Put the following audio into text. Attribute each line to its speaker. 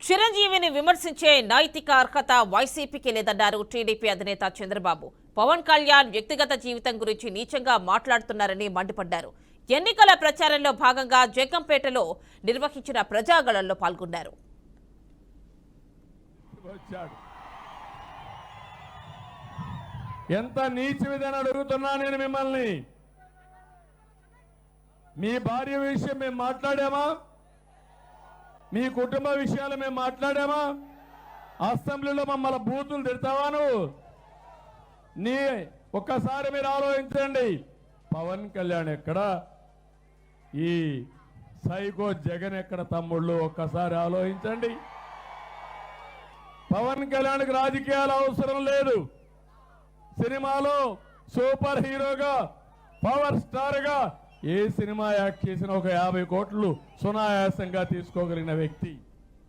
Speaker 1: చిరంజీవిని విమర్శించే నైతిక అర్హత వైసీపీకి లేదన్నారు టీడీపీ అధినేత చంద్రబాబు. పవన్ కళ్యాణ్ వ్యక్తిగత జీవితం గురించి నీచంగా మాట్లాడుతున్నారని మండిపడ్డారు. ఎన్నికల ప్రచారంలో భాగంగా జగ్గంపేటలో నిర్వహించిన ప్రజాగళంలో పాల్గొన్నారు.
Speaker 2: ఎంత నీచ విధానం అడుగుతున్నా నేను మిమ్మల్ని. మీ భార్య విషయం మేము మాట్లాడామా? మీ కుటుంబ విషయాలు మేము మాట్లాడామా? అసెంబ్లీలో మమ్మల్ని బూతులు తిడతావా నువ్వు? ఒక్కసారి మీరు ఆలోచించండి. పవన్ కళ్యాణ్ ఎక్కడ, ఈ సైకో జగన్ ఎక్కడ తమ్ముళ్ళు? ఒక్కసారి ఆలోచించండి. పవన్ కళ్యాణ్కి రాజకీయాలు అవసరం లేదు. సినిమాలో సూపర్ హీరోగా, పవర్ స్టార్ గా ఏ సినిమా యాక్ట్ చేసిన ఒక 50 కోట్లు సునాయాసంగా తీసుకోగలిగిన వ్యక్తి.